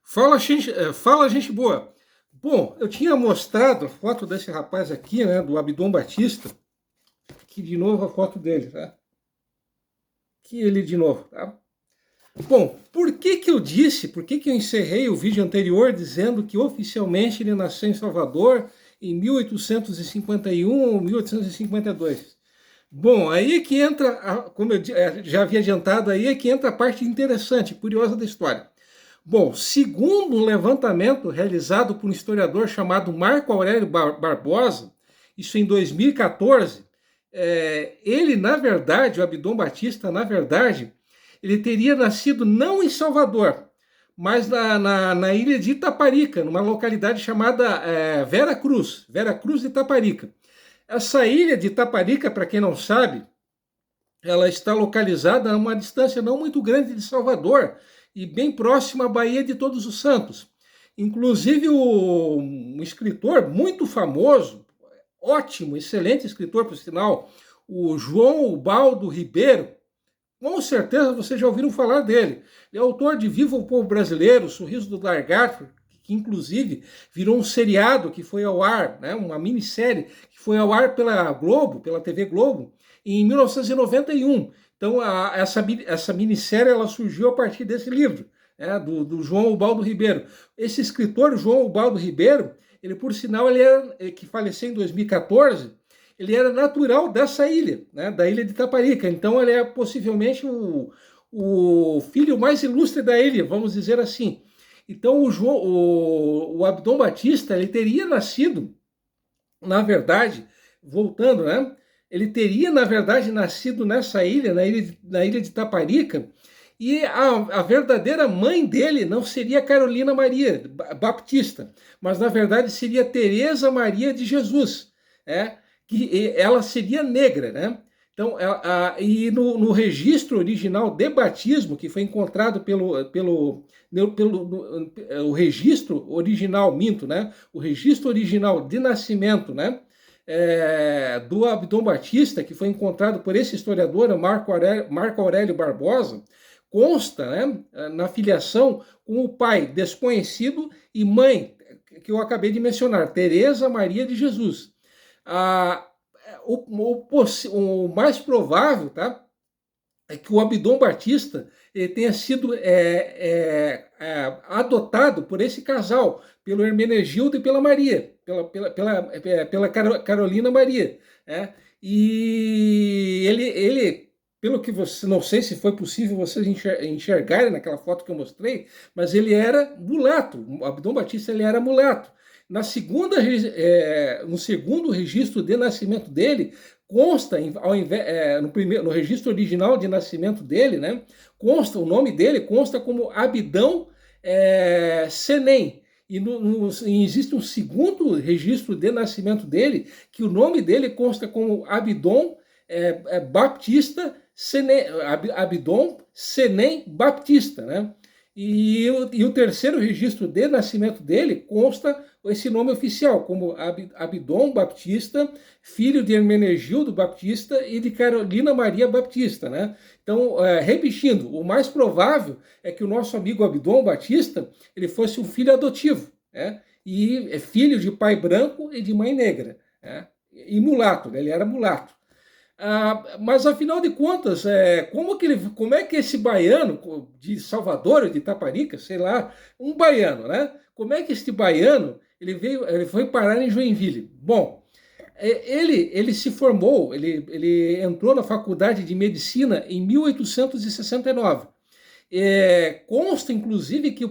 Fala, gente boa. Bom, eu tinha mostrado a foto desse rapaz aqui, né, do Abdon Batista, aqui de novo a foto dele, tá? Aqui ele de novo, tá? Bom, por que que eu encerrei o vídeo anterior dizendo que oficialmente ele nasceu em Salvador em 1851 ou 1852? Bom, aí é que entra, como eu já havia adiantado, aí é que entra a parte interessante, curiosa da história. Bom, segundo um levantamento realizado por um historiador chamado Marco Aurélio Barbosa, isso em 2014, ele, na verdade, o Abdon Batista, na verdade, ele teria nascido não em Salvador, mas na ilha de Itaparica, numa localidade chamada Vera Cruz de Itaparica. Essa ilha de Itaparica, para quem não sabe, ela está localizada a uma distância não muito grande de Salvador e bem próxima à Baía de Todos os Santos. Inclusive, um escritor muito famoso, ótimo, excelente escritor, por sinal, o João Ubaldo Ribeiro, com certeza vocês já ouviram falar dele. Ele é autor de Viva o Povo Brasileiro, Sorriso do Lagarto, que inclusive virou um seriado que foi ao ar, né, uma minissérie que foi ao ar pela Globo, pela TV Globo, em 1991. Então, essa minissérie ela surgiu a partir desse livro, né, do João Ubaldo Ribeiro. Esse escritor, João Ubaldo Ribeiro, ele, por sinal, que faleceu em 2014, ele era natural dessa ilha, né, da ilha de Itaparica. Então, ele é possivelmente o filho mais ilustre da ilha, vamos dizer assim. Então, o Abdon Batista, ele teria nascido, na verdade, voltando, né? Ele teria, na verdade, nascido nessa ilha, na ilha de Itaparica, e a verdadeira mãe dele não seria Carolina Maria Baptista, mas, na verdade, seria Teresa Maria de Jesus, que ela seria negra, né? Então, e no registro original de batismo, que foi encontrado o registro original, né? O registro original de nascimento, né? Do Abdon Batista, que foi encontrado por esse historiador, Marco Aurélio Barbosa, consta, né, na filiação com o pai desconhecido e mãe, que eu acabei de mencionar, Teresa Maria de Jesus. O mais provável, tá, é que o Abdon Batista tenha sido adotado por esse casal, pelo Hermenegildo e pela Maria, pela Carolina Maria. E ele, pelo que você, não sei se foi possível vocês enxergarem naquela foto que eu mostrei, mas ele era mulato, o Abdon Batista ele era mulato. No segundo registro de nascimento dele, consta, no registro original de nascimento dele, né, consta, o nome dele consta como Abdão Senem. E existe um segundo registro de nascimento dele, que o nome dele consta como Abdon Baptista Senem, Abdon Senem Baptista, né? E o terceiro registro de nascimento dele consta esse nome oficial, como Abdon Baptista, filho de Hermenegildo Baptista e de Carolina Maria Baptista, né? Então, repetindo, o mais provável é que o nosso amigo Abdon Batista ele fosse um filho adotivo, né? E é filho de pai branco e de mãe negra, né? E mulato, né? Ele era mulato. Mas afinal de contas, como é que esse baiano de Salvador, de Itaparica, sei lá, um baiano, né? Como é que este baiano ele foi parar em Joinville? Bom, ele se formou, ele entrou na faculdade de medicina em 1869. Consta, inclusive, que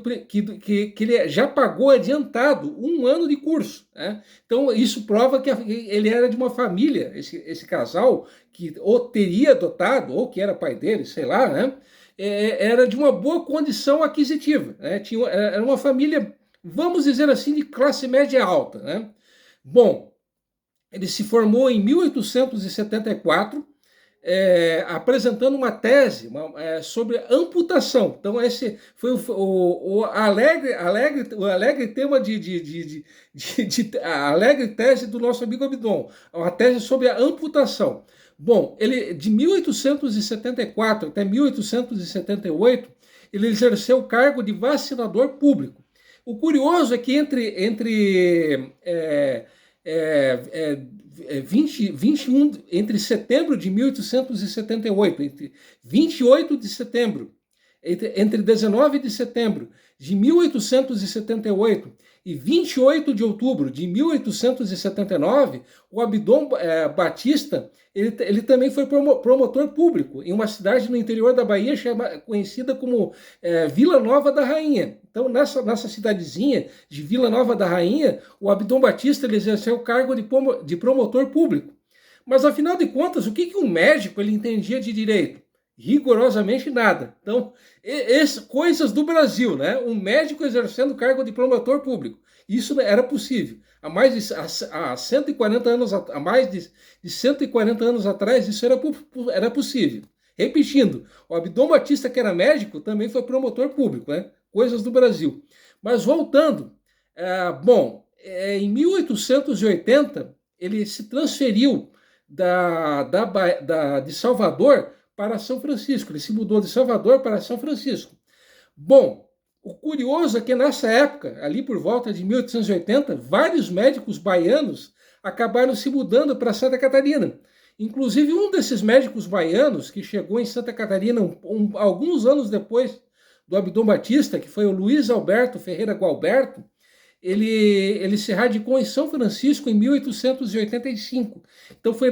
ele já pagou adiantado um ano de curso, né? Então, isso prova que ele era de uma família, esse casal, que ou teria adotado, ou que era pai dele, sei lá, né? Era de uma boa condição aquisitiva, né? Era uma família, vamos dizer assim, de classe média alta, né? Bom, ele se formou em 1874, apresentando uma tese sobre amputação. Então, esse foi o alegre tema a alegre tese do nosso amigo Abdon, uma tese sobre a amputação. Bom, ele de 1874 até 1878, ele exerceu o cargo de vacinador público. O curioso é que entre setembro de 1878, entre 28 de setembro, entre 19 de setembro de 1878 e 28 de outubro de 1879, o Abdon Batista ele também foi promotor público em uma cidade no interior da Bahia conhecida como Vila Nova da Rainha. Então, nessa cidadezinha de Vila Nova da Rainha, o Abdon Batista ele exerceu o cargo de promotor público. Mas, afinal de contas, o que um médico ele entendia de direito? Rigorosamente nada. Então, coisas do Brasil, né? Um médico exercendo o cargo de promotor público. Isso era possível. Há 140 anos, há mais de 140 anos atrás, isso era possível. Repetindo, o Abdon Batista, que era médico, também foi promotor público, né? Coisas do Brasil. Mas voltando, em 1880, ele se transferiu de Salvador para São Francisco. Ele se mudou de Salvador para São Francisco. Bom, o curioso é que nessa época, ali por volta de 1880, vários médicos baianos acabaram se mudando para Santa Catarina. Inclusive, um desses médicos baianos que chegou em Santa Catarina alguns anos depois do Abdon Batista, que foi o Luiz Alberto Ferreira Gualberto, ele se radicou em São Francisco em 1885. Então, foi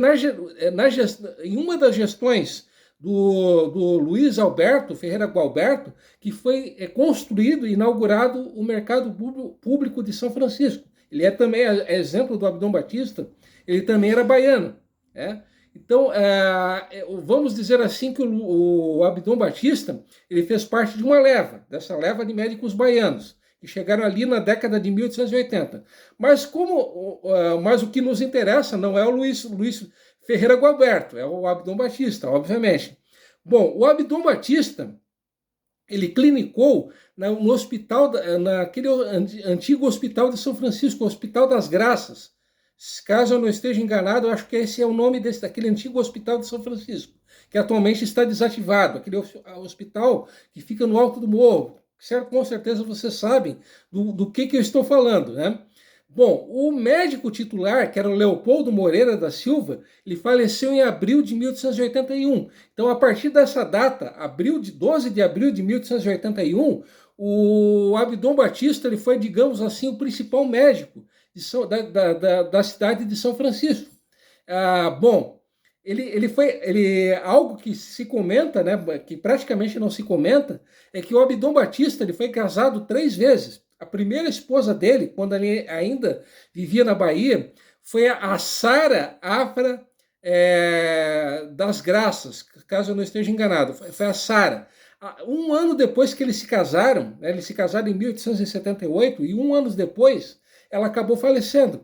em uma das gestões do Luiz Alberto Ferreira Gualberto que foi construído e inaugurado o Mercado Público de São Francisco. Ele também exemplo do Abdon Batista, ele também era baiano. Então, vamos dizer assim que o Abdon Batista ele fez parte de uma leva, dessa leva de médicos baianos, que chegaram ali na década de 1880. Mas o que nos interessa não é o Luiz Ferreira Gualberto, é o Abdon Batista, obviamente. Bom, o Abdon Batista, ele clinicou no hospital, naquele antigo hospital de São Francisco, o Hospital das Graças. Caso eu não esteja enganado, eu acho que esse é o nome daquele antigo hospital de São Francisco, que atualmente está desativado, aquele hospital que fica no alto do morro. Com certeza vocês sabem do que eu estou falando, né? Bom, o médico titular, que era o Leopoldo Moreira da Silva, ele faleceu em abril de 1881. Então, a partir dessa data, 12 de abril de 1881, o Abdon Batista ele foi, digamos assim, o principal médico da cidade de São Francisco. Algo que se comenta, né, que praticamente não se comenta, é que o Abdon Batista ele foi casado 3 vezes. A primeira esposa dele, quando ele ainda vivia na Bahia, foi a Sara Afra das Graças, caso eu não esteja enganado. Foi a Sara. Um ano depois que eles se casaram, né, eles se casaram em 1878, e um ano depois ela acabou falecendo.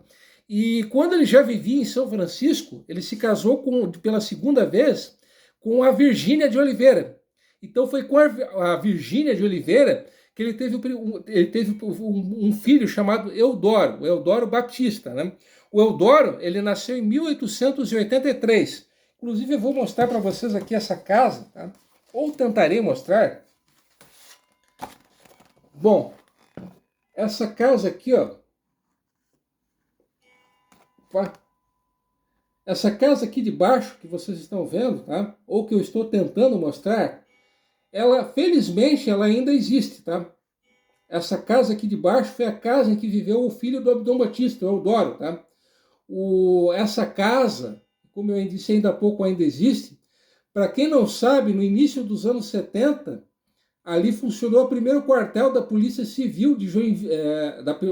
E quando ele já vivia em São Francisco, ele se casou pela segunda vez com a Virgínia de Oliveira. Então foi com a Virgínia de Oliveira que ele teve um filho chamado Eudoro, o Eudoro Batista, né? O Eudoro, ele nasceu em 1883. Inclusive, eu vou mostrar para vocês aqui essa casa, tá? Ou tentarei mostrar. Bom, essa casa aqui, ó. Essa casa aqui de baixo que vocês estão vendo, tá? Ou que eu estou tentando mostrar, felizmente, ela ainda existe, tá? Essa casa aqui de baixo foi a casa em que viveu o filho do Abdon Batista, o Eudoro, tá? Essa casa, como eu disse ainda há pouco, ainda existe. Para quem não sabe, no início dos anos 70, ali funcionou o primeiro quartel da Polícia Civil de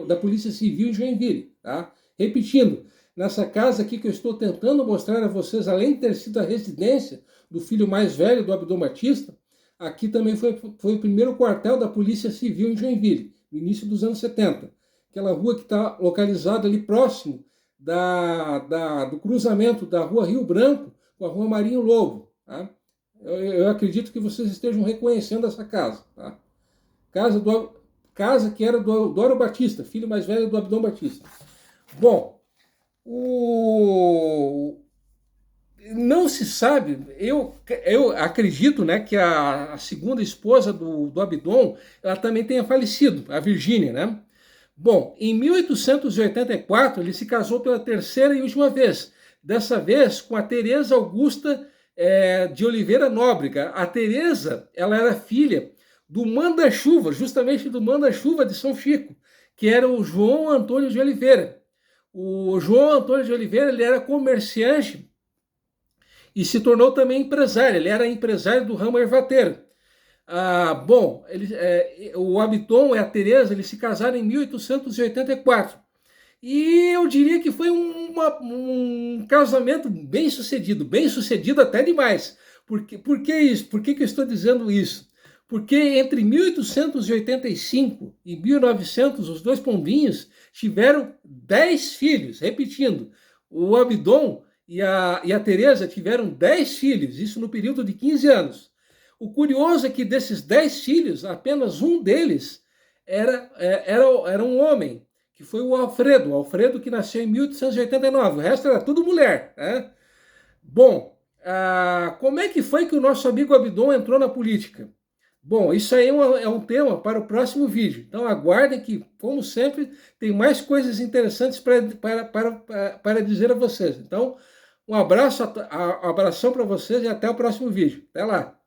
da Polícia Civil em Joinville, tá? Repetindo, nessa casa aqui que eu estou tentando mostrar a vocês, além de ter sido a residência do filho mais velho do Abdon Batista, aqui também foi o primeiro quartel da Polícia Civil em Joinville, no início dos anos 70. Aquela rua que está localizada ali próximo do cruzamento da Rua Rio Branco com a Rua Marinho Lobo. Tá? Eu acredito que vocês estejam reconhecendo essa casa. Tá? Casa que era do Eudoro Batista, filho mais velho do Abdon Batista. Bom, não se sabe, eu acredito, né, que a segunda esposa do Abdon, ela também tenha falecido, a Virgínia, né? Bom, em 1884 ele se casou pela terceira e última vez, dessa vez com a Teresa Augusta de Oliveira Nóbrega. A Teresa, ela era filha do manda-chuva, justamente do manda-chuva de São Chico, que era o João Antônio de Oliveira. O João Antônio de Oliveira, ele era comerciante e se tornou também empresário. Ele era empresário do ramo ervateiro. Bom, o Abiton e a Teresa, eles se casaram em 1884. E eu diria que foi um casamento bem sucedido até demais. Por que isso? Por que eu estou dizendo isso? Porque entre 1885 e 1900, os dois pombinhos tiveram 10 filhos. Repetindo, o Abidon e a Teresa tiveram 10 filhos, isso no período de 15 anos. O curioso é que desses 10 filhos, apenas um deles era um homem, que foi o Alfredo que nasceu em 1889. O resto era tudo mulher. Né? Bom, como é que foi que o nosso amigo Abidon entrou na política? Bom, isso aí é um tema para o próximo vídeo. Então aguardem que, como sempre, tem mais coisas interessantes para dizer a vocês. Então, um abraço, abração para vocês e até o próximo vídeo. Até lá!